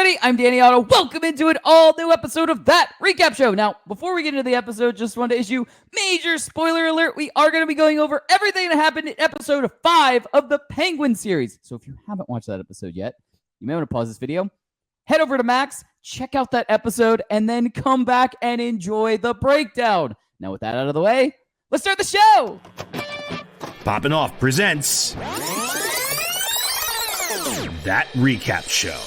everybody? I'm Danny Otto. Welcome into an all-new episode of That Recap Show. Now, before we get into the episode, just wanted to issue major spoiler alert. We are going to be going over everything that happened in episode 5 of the Penguin series. So if you haven't watched that episode yet, you may want to pause this video, head over to Max, check out that episode, and then come back and enjoy the breakdown. Now, with that out of the way, let's start the show. Poppin' Off presents That Recap Show.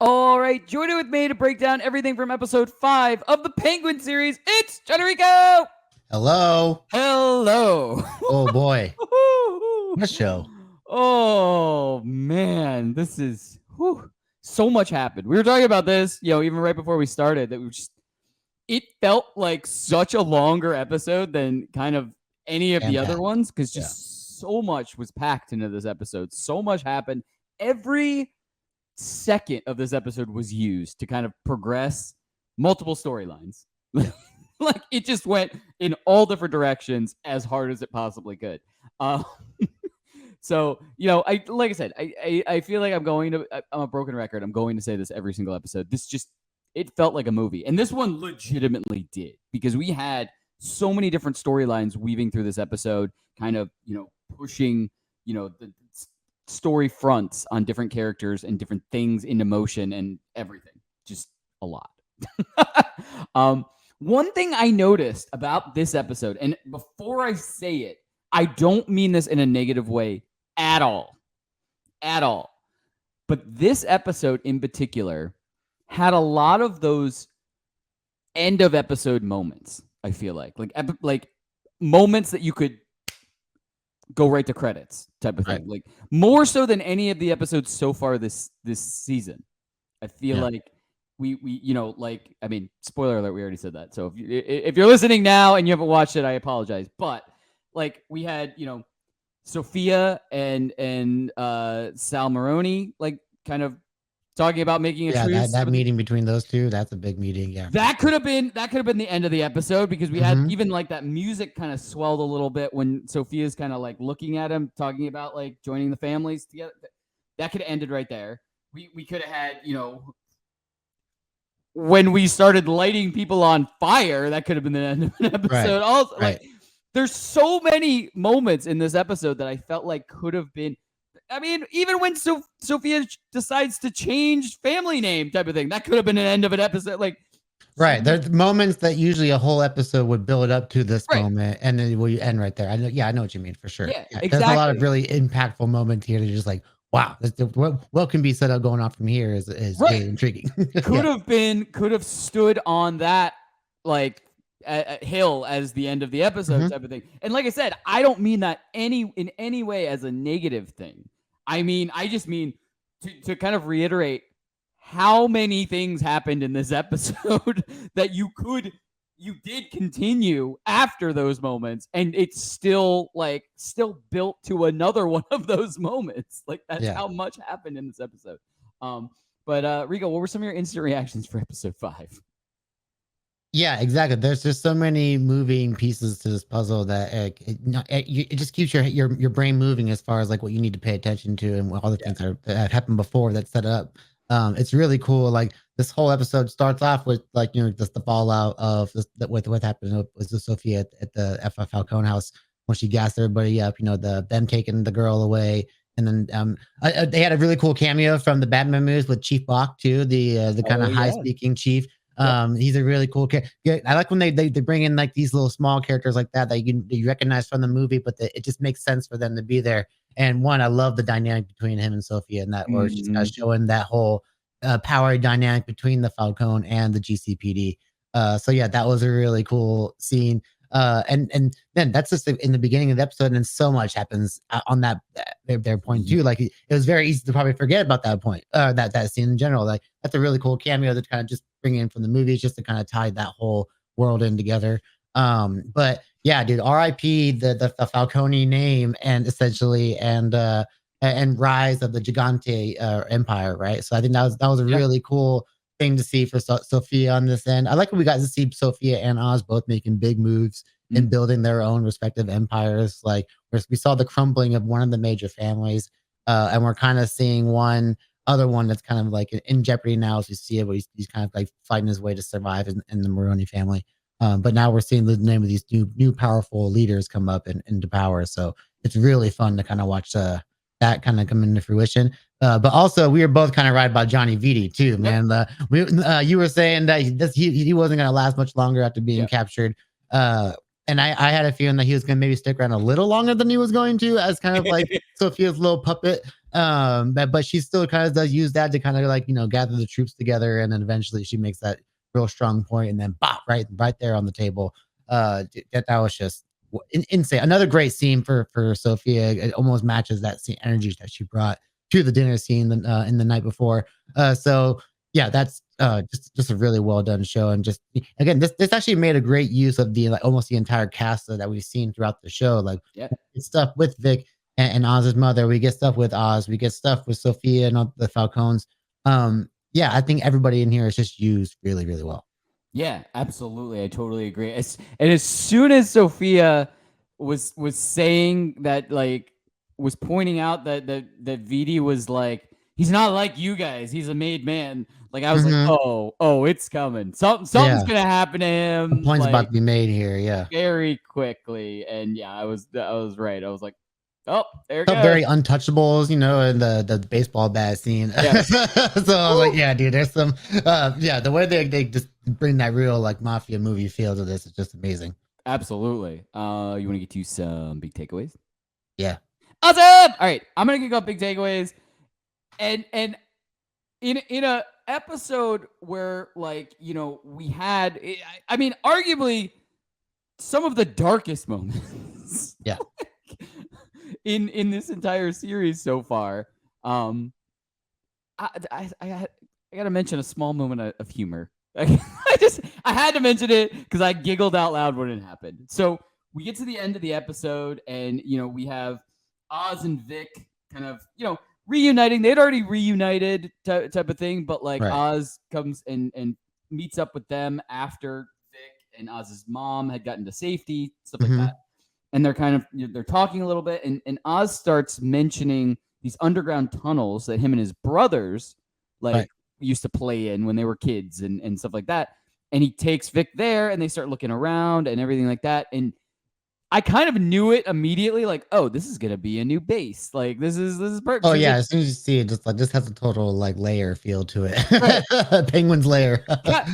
All right, joining with me to break down everything from episode 5 of the Penguin series, it's Jon Jon Rico. Hello. Hello. Oh boy. What show? Oh man, this is so much happened. We were talking about this, even right before we started, that it felt like such a longer episode than kind of any of the other ones, because just so much was packed into this episode. So much happened. Every second of this episode was used to kind of progress multiple storylines. Like it just went in all different directions as hard as it possibly could. So like I said, I feel like I'm a broken record. I'm going to say this every single episode. It felt like a movie, and this one legitimately did, because we had so many different storylines weaving through this episode, kind of pushing the story fronts on different characters and different things into motion and everything. Just a lot. One thing I noticed about this episode, and before I say it, I don't mean this in a negative way at all. But this episode in particular had a lot of those end of episode moments. I feel like moments that you could go right to credits type of thing. Right. Like more so than any of the episodes so far this season. I feel like we spoiler alert, we already said that. So if you're listening now and you haven't watched it, I apologize. But like we had, Sophia and Sal Maroni kind of talking about making a truce. That meeting between those two, that's a big meeting. Yeah. That could have been the end of the episode, because we had even like that music kind of swelled a little bit when Sophia's kind of like looking at him, talking about like joining the families together. That could have ended right there. We could have had, when we started lighting people on fire, that could have been the end of an episode. Right. Also, like there's so many moments in this episode that I felt like could have been. I mean, even when Sophia decides to change family name type of thing, that could have been an end of an episode. Like, there's moments that usually a whole episode would build up to this moment, and then will end right there. I know what you mean for sure. Yeah, exactly. There's a lot of really impactful moments here. They're just like, wow, what can be set up going on from here is really intriguing. Could have stood on that like hill as the end of the episode type of thing. And like I said, I don't mean that in any way as a negative thing. I just mean to kind of reiterate how many things happened in this episode that you did continue after those moments, and it's still built to another one of those moments. Like that's how much happened in this episode. But Rico, what were some of your instant reactions for episode 5? Yeah, exactly. There's just so many moving pieces to this puzzle that it just keeps your brain moving as far as like what you need to pay attention to and all the things that happened before that set up. It's really cool. Like this whole episode starts off with just the fallout of with what happened with Sophia at the FF Falcone house when she gassed everybody up. Them taking the girl away. And then they had a really cool cameo from the Batman movies with Chief Bach too, the kind of high speaking chief. He's a really cool character. I like when they bring in like these little small characters like that you recognize from the movie, but it just makes sense for them to be there. And I love the dynamic between him and Sophia, and that where she's kind of showing that whole power dynamic between the Falcone and the GCPD. So yeah, that was a really cool scene. And then that's just in the beginning of the episode, and so much happens on their point too. Like it was very easy to probably forget about that point, that scene in general. Like that's a really cool cameo to kind of just bring in from the movies, just to kind of tie that whole world in together. But yeah, dude, R.I.P. the Falcone name, and essentially and rise of the Gigante Empire, right? So I think that was a really cool thing to see for Sophia on this end. I like when we got to see Sophia and Oz both making big moves in building their own respective empires. Like we saw the crumbling of one of the major families, and we're kind of seeing one other one that's kind of like in jeopardy now as we see it, where he's kind of like fighting his way to survive in the Moroni family. But now we're seeing the name of these new powerful leaders come up into power. So it's really fun to kind of watch that kind of come into fruition. But also, we were both kind of right about Johnny Vitti too, man. You were saying that he wasn't going to last much longer after being captured. And I had a feeling that he was going to maybe stick around a little longer than he was going to, as kind of like Sophia's little puppet. But she still kind of does use that to kind of like, gather the troops together. And then eventually she makes that real strong point, and then bop, right there on the table. That was just insane. Another great scene for Sophia. It almost matches that scene energy that she brought to the dinner scene in the night before. So yeah, that's just a really well done show. And just again, this actually made a great use of the like almost the entire cast that we've seen throughout the show. Like stuff with Vic and Oz's mother. We get stuff with Oz. We get stuff with Sophia and all the Falcones. Yeah, I think everybody in here is just used really, really well. Yeah, absolutely. I totally agree. And as soon as Sophia was saying that, like, was pointing out that Vitti was like, he's not like you guys. He's a made man. Like, I was like, oh, it's coming. Something's gonna happen to him. A point's about to be made here. Yeah, very quickly. And yeah, I was right. I was like, oh, there it goes. Very Untouchables, and the baseball bat scene. Yeah. So I was like, yeah, dude, there's some, the way they just bring that real like mafia movie feel to this is just amazing. Absolutely. You want to get to some big takeaways? Yeah. Awesome. All right, I'm gonna kick off big takeaways, and in a episode where like we had, I mean, arguably some of the darkest moments. Yeah. in this entire series so far. I gotta mention a small moment of humor. I had to mention it because I giggled out loud when it happened. So we get to the end of the episode, and we have Oz and Vic kind of reuniting. They'd already reunited type of thing, but like Oz comes and meets up with them after Vic and Oz's mom had gotten to safety, stuff like that. And they're kind of they're talking a little bit, and Oz starts mentioning these underground tunnels that him and his brothers used to play in when they were kids and stuff like that. And he takes Vic there, and they start looking around and everything like that. And I kind of knew it immediately, like, oh, this is gonna be a new base. Like this is perfect. Oh yeah, as soon as you see it, just has a total like lair feel to it. Penguin's lair.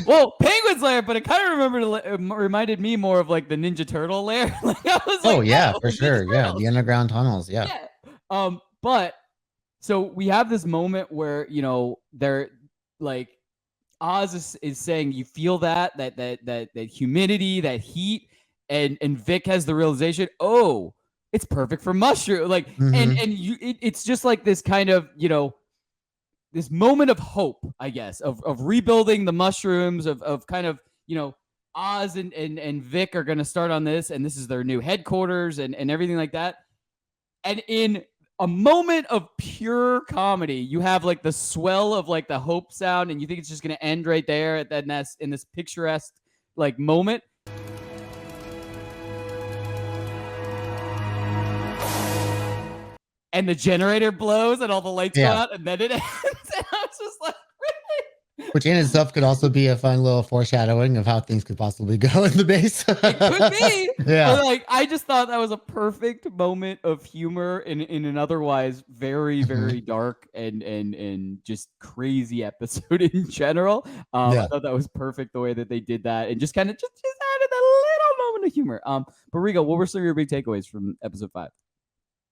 Well, Penguin's lair, but it kind of reminded me more of like the Ninja Turtle lair. Like I was like, yeah, for sure. Yeah, the underground tunnels. Yeah. But so we have this moment where they're like Oz is saying you feel that humidity, that heat. And Vic has the realization, oh, it's perfect for mushroom. Like, it's just like this kind of, this moment of hope, I guess, of rebuilding the mushrooms, of kind of, Oz and Vic are going to start on this, and this is their new headquarters and everything like that. And in a moment of pure comedy, you have like the swell of like the hope sound, and you think it's just going to end right there at that in this picturesque like moment. And the generator blows and all the lights go out, and then it ends. And I was just like, really? Which in itself could also be a fun little foreshadowing of how things could possibly go in the base. It could be. Yeah. But like, I just thought that was a perfect moment of humor in an otherwise very, very dark and just crazy episode in general. I thought that was perfect the way that they did that, and just kind of just added a little moment of humor. But Rico, what were some of your big takeaways from episode 5?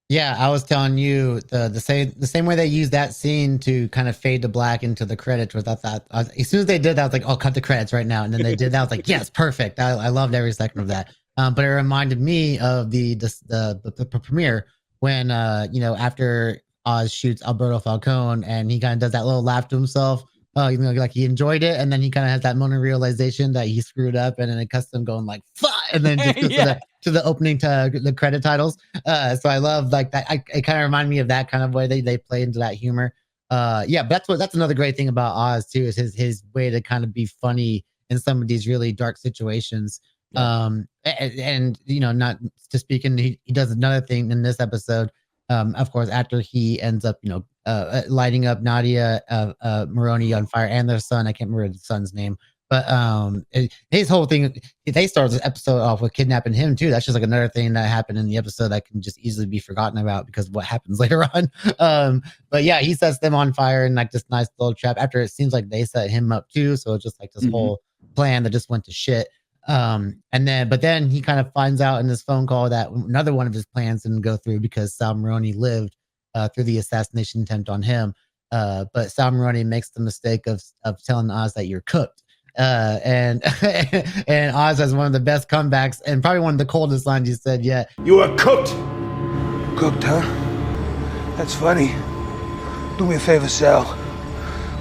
Yeah, I was telling you the same way they used that scene to kind of fade to black into the credits. Without that, as soon as they did that, I was like, "Oh, cut the credits right now!" And then they did that. I was like, "Yes, perfect." I loved every second of that. But it reminded me of the premiere when after Oz shoots Alberto Falcone and he kind of does that little laugh to himself. Like he enjoyed it, and then he kind of has that moment of realization that he screwed up, and then it cuts him going like "fuck," and then just goes to the opening to the credit titles. So I love like that. It kind of reminded me of that kind of way they play into that humor. But that's another great thing about Oz too, is his way to kind of be funny in some of these really dark situations. And not to speak, and he does another thing in this episode. Of course, after he ends up, lighting up Nadia Maroney on fire and their son. I can't remember the son's name, but his whole thing. They start this episode off with kidnapping him too. That's just like another thing that happened in the episode that can just easily be forgotten about because of what happens later on. But yeah, he sets them on fire in like this nice little trap. After it seems like they set him up too, so it's just like this whole plan that just went to shit. But then he kind of finds out in this phone call that another one of his plans didn't go through because Sal Maroni lived through the assassination attempt on him. But Sal Maroni makes the mistake of telling Oz that you're cooked. And and Oz has one of the best comebacks and probably one of the coldest lines he said yet. You are cooked. Cooked, huh? That's funny. Do me a favor, Sal.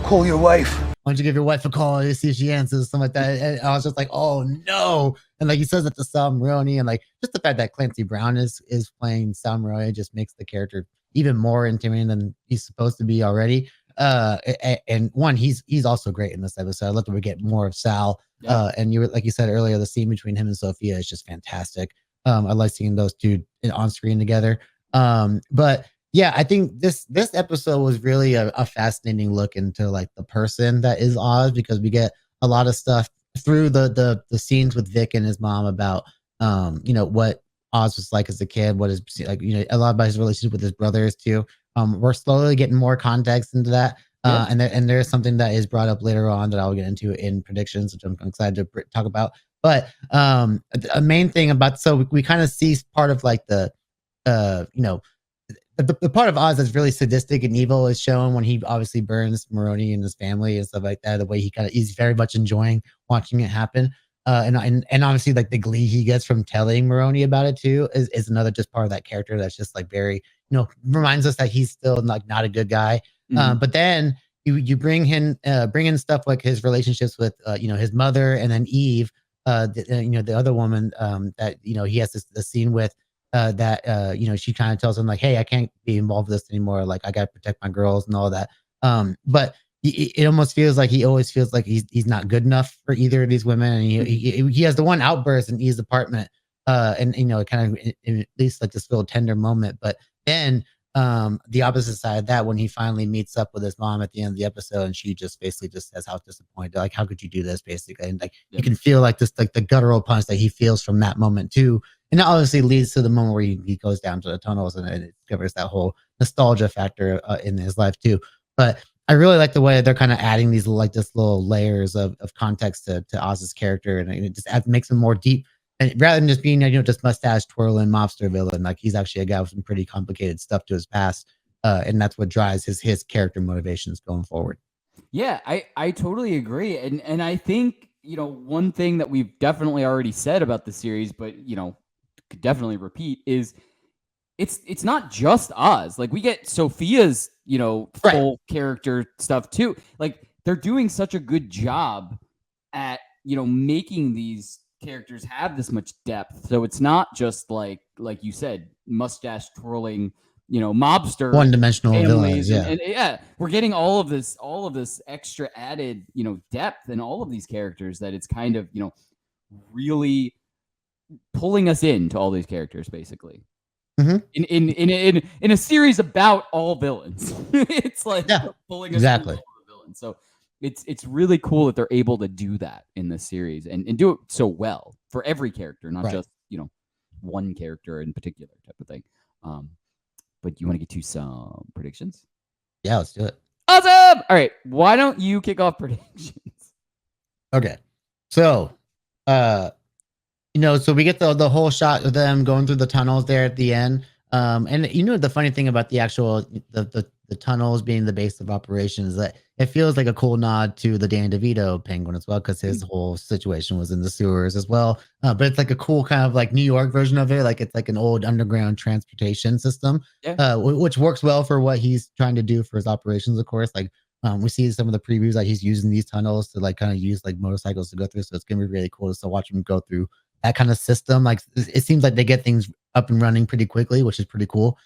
Call your wife. Why don't you give your wife a call to see if she answers, something like that. And I was just like, oh no. And like he says it to Sal Maroni, and like just the fact that Clancy Brown is playing Sal Maroni just makes the character even more intimidating than he's supposed to be already. And one, he's also great in this episode. I love that we get more of Sal. And like you said earlier, the scene between him and Sophia is just fantastic. I like seeing those two on screen together. But yeah, I think this episode was really a fascinating look into like the person that is Oz, because we get a lot of stuff through the scenes with Vic and his mom about what Oz was like as a kid, what is like, a lot about his relationship with his brothers too. We're slowly getting more context into that. And there's something that is brought up later on that I'll get into in predictions, which I'm excited to talk about. But a main thing about, so we kind of see part of like the part of Oz that's really sadistic and evil is shown when he obviously burns Maroni and his family and stuff like that. The way he's very much enjoying watching it happen. And obviously like the glee he gets from telling Maroni about it too is another just part of that character that's just like very, reminds us that he's still like not a good guy. But then you bring in stuff like his relationships with his mother, and then Eve, the other woman that he has this scene with. She kind of tells him like, hey, I can't be involved with this anymore. Like I got to protect my girls and all that. But it almost feels like he always feels like he's not good enough for either of these women. And he has the one outburst in Eve's apartment. And it kind of at least like this little tender moment. But then the opposite side of that, when he finally meets up with his mom at the end of the episode, and she just basically just says how disappointed, like, how could you do this, basically. And like you can feel like this, like the guttural punch that he feels from that moment too. And that obviously leads to the moment where he goes down to the tunnels and it discovers that whole nostalgia factor in his life too. But I really like the way they're kind of adding these like this little layers of context to Oz's character, and it just makes him more deep. And rather than just being just mustache twirling mobster villain, like he's actually a guy with some pretty complicated stuff to his past, and that's what drives his character motivations going forward. Yeah, I totally agree, and I think one thing that we've definitely already said about the series, but could definitely repeat, is it's not just Oz. Like we get Sophia's full character stuff too. Like they're doing such a good job at making these characters have this much depth. So it's not just like you said, mustache twirling, mobster one-dimensional villains. And we're getting all of this extra added depth in all of these characters, that it's kind of really pulling us into all these characters, basically. In a series about all villains. It's like pulling us into all the villains. So it's really cool that they're able to do that in this series and do it so well for every character, not just one character in particular type of thing. But you want to get to some predictions? Yeah, let's do it. Awesome. All right, why don't you kick off predictions? Okay, so so we get the whole shot of them going through the tunnels there at the end. And the funny thing about the actual the the tunnels being the base of operations, that it feels like a cool nod to the Danny DeVito Penguin as well, because his whole situation was in the sewers as well. But it's like a cool kind of like New York version of it. Like it's like an old underground transportation system, Yeah. which works well for what he's trying to do for his operations, of course. Like we see some of the previews that he's using these tunnels to like kind of use like motorcycles to go through. So it's gonna be really cool to watch him go through that kind of system. Like it seems like they get things up and running pretty quickly, which is pretty cool.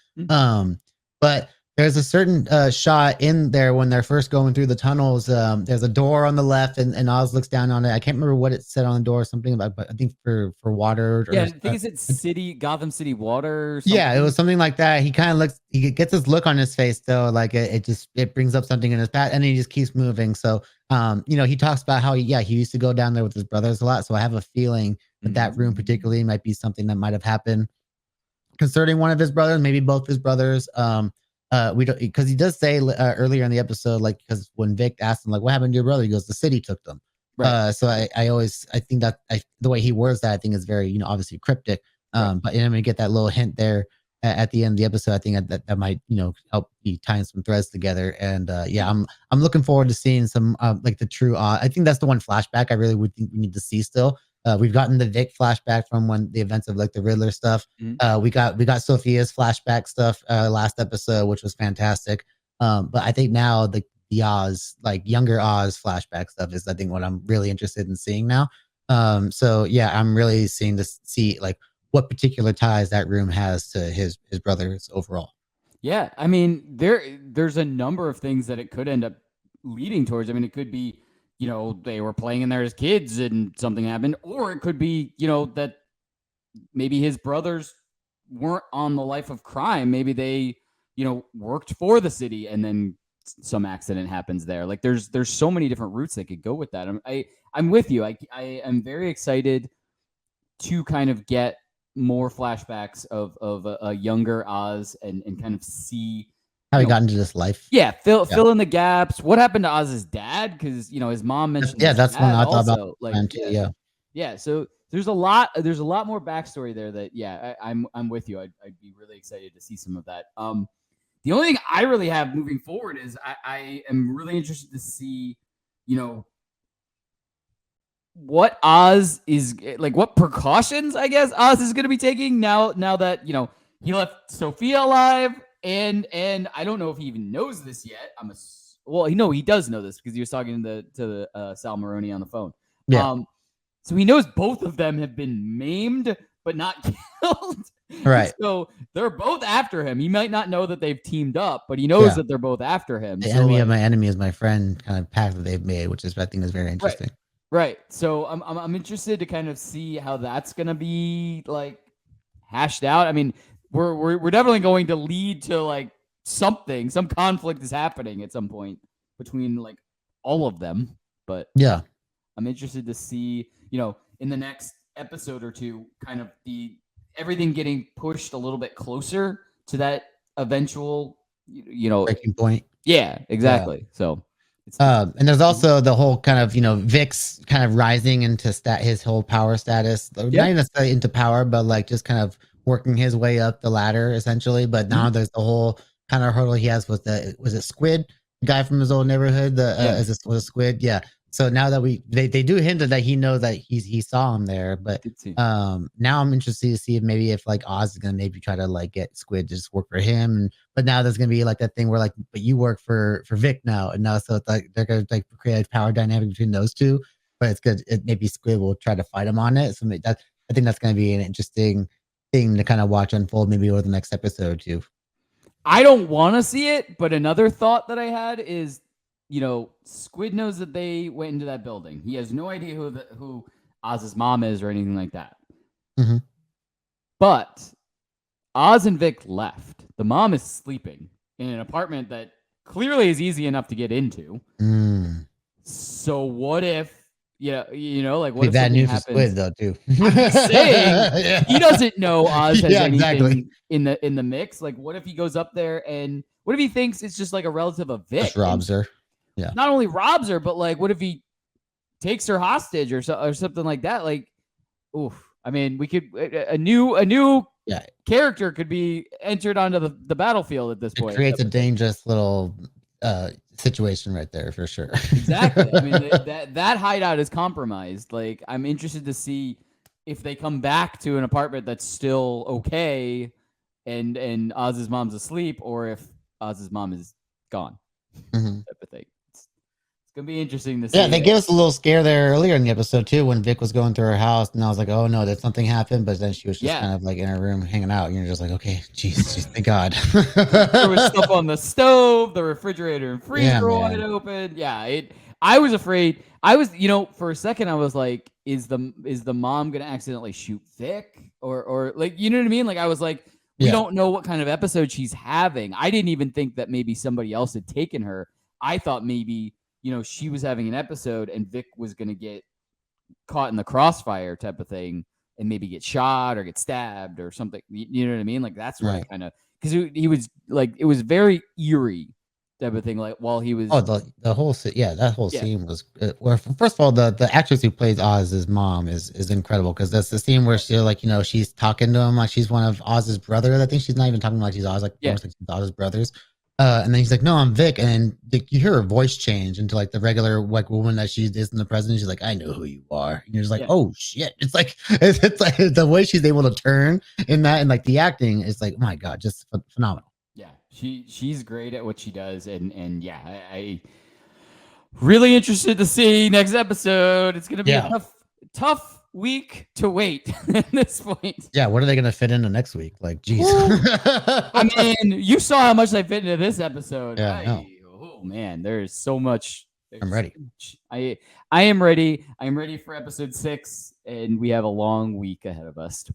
But there's a certain shot in there when they're first going through the tunnels. There's a door on the left, and Oz looks down on it. I can't remember what it said on the door. Something about, but I think for water. Yeah, I think it's Gotham City Water. Or yeah, it was something like that. He kind of looks. He gets this look on his face though, like it brings up something in his past, and he just keeps moving. So, he talks about how he used to go down there with his brothers a lot. So I have a feeling that room particularly might be something that might have happened concerning one of his brothers, maybe both his brothers. We don't, because he does say earlier in the episode, like, because when Vic asked him like what happened to your brother, he goes, the city took them. Right. So I think that the way he words that, I think is very, obviously cryptic. But I'm gonna get that little hint there at the end of the episode. I think that might, help me tying some threads together. And I'm looking forward to seeing some like the true I think that's the one flashback I really would think we need to see still. We've gotten the Vic flashback from when the events of like the Riddler stuff. We got Sophia's flashback stuff last episode, which was fantastic. But I think now the Oz, like younger Oz flashback stuff is I think what I'm really interested in seeing now. So yeah, I'm really seeing to see like what particular ties that room has to his brothers overall. Yeah, I mean there's a number of things that it could end up leading towards. I mean, it could be they were playing in there as kids and something happened, or it could be, that maybe his brothers weren't on the life of crime. Maybe they, worked for the city and then some accident happens there. Like there's so many different routes that could go with that. I'm with you. I am very excited to kind of get more flashbacks of a younger Oz and kind of see how he got into this life. Yeah, fill in the gaps. What happened to Oz's dad? Because his mom mentioned. Yeah, that's one I thought also. about. Like, yeah. So there's a lot more backstory there. That I'm with you. I'd be really excited to see some of that. The only thing I really have moving forward is I am really interested to see, what Oz is like, what precautions I guess Oz is going to be taking now that he left Sophia alive. And I don't know if he even knows this yet. He does know this because he was talking to Sal Maroni on the phone. Yeah. So he knows both of them have been maimed but not killed. Right. So they're both after him. He might not know that they've teamed up, but he knows that they're both after him. The enemy of my enemy is my friend kind of pact that they've made, which is I think is very interesting. Right. So I'm interested to kind of see how that's gonna be like hashed out. I mean, we're definitely going to lead to like some conflict is happening at some point between like all of them. But yeah, I'm interested to see, in the next episode or two, kind of everything getting pushed a little bit closer to that eventual, breaking point. Yeah, exactly. Yeah. So. And there's also the whole kind of, Vic's kind of rising into his whole power status, not even necessarily into power, but like just kind of working his way up the ladder essentially. But now there's the whole kind of hurdle he has with was it Squid, the guy from his old neighborhood? Was it Squid? Yeah. So now that they do hint that he knows that he saw him there, but now I'm interested to see if like Oz is gonna maybe try to like get Squid to just work for him, but now there's gonna be like that thing where like, but you work for Vic now, and now so it's like they're gonna like create a power dynamic between those two. But it's good. Maybe Squid will try to fight him on it. So I think that's gonna be an interesting thing to kind of watch unfold maybe over the next episode or two. I don't want to see it, but another thought that I had is, Squid knows that they went into that building. He has no idea who Oz's mom is or anything like that. Mm-hmm. But Oz and Vic left. The mom is sleeping in an apartment that clearly is easy enough to get into. So what if, like what if bad news happens? For Squid though too. I'm just saying, he doesn't know Oz has anything in the mix. Like, what if he goes up there and what if he thinks it's just like a relative of Vic? Just robs her. Yeah. Not only robs her, but like, what if he takes her hostage or something like that? Like, oof. I mean, we could a new character could be entered onto the battlefield at this point. It creates a dangerous little situation right there for sure. Exactly. I mean, that hideout is compromised. Like, I'm interested to see if they come back to an apartment that's still okay, and Oz's mom's asleep, or if Oz's mom is gone, type of thing. It's gonna be interesting to see. Yeah, they gave us a little scare there earlier in the episode too, when Vic was going through her house, and I was like, "Oh no, did something happen?" But then she was just kind of like in her room hanging out, and you're just like, "Okay, jeez, thank God." There was stuff on the stove, the refrigerator and freezer wide open. Yeah, I was afraid. I was, for a second, I was like, "Is the mom gonna accidentally shoot Vic, or like, you know what I mean?" Like, I was like, we don't know what kind of episode she's having. I didn't even think that maybe somebody else had taken her. I thought maybe, she was having an episode and Vic was going to get caught in the crossfire type of thing and maybe get shot or get stabbed or something. You know what I mean? Like, that's where I kind of, because he was like, it was very eerie type of thing. Like, while he was. Oh, the whole that whole scene was. Well, first of all, the actress who plays Oz's mom is incredible, because that's the scene where she's like, she's talking to him like she's one of Oz's brothers. I think she's not even talking like she's Oz, like almost like she's Oz's brothers. And then he's like, "No, I'm Vic," and you hear her voice change into like the regular like woman that she is in the present. She's like, "I know who you are," and you're just like, "Oh shit!" It's like it's like the way she's able to turn in that, and like the acting is like, oh my God, just phenomenal. Yeah, she's great at what she does, and I really interested to see next episode. It's gonna be a tough week to wait at this point. Yeah, what are they gonna fit into next week? Like, geez. I mean, you saw how much they fit into this episode. Yeah, oh man, there's so much. I'm ready. I am ready. I'm ready for episode 6, and we have a long week ahead of us.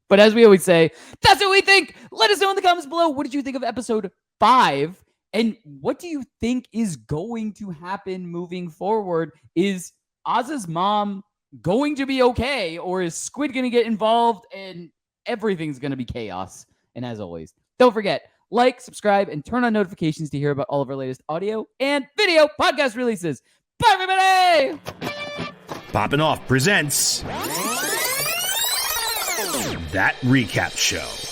But as we always say, that's what we think. Let us know in the comments below. What did you think of episode 5? And what do you think is going to happen moving forward? Is Oz's mom going to be okay, or is Squid going to get involved and everything's going to be chaos? And as always, don't forget, like, subscribe, and turn on notifications to hear about all of our latest audio and video podcast releases. Bye, everybody! Poppin' Off presents That Recap Show.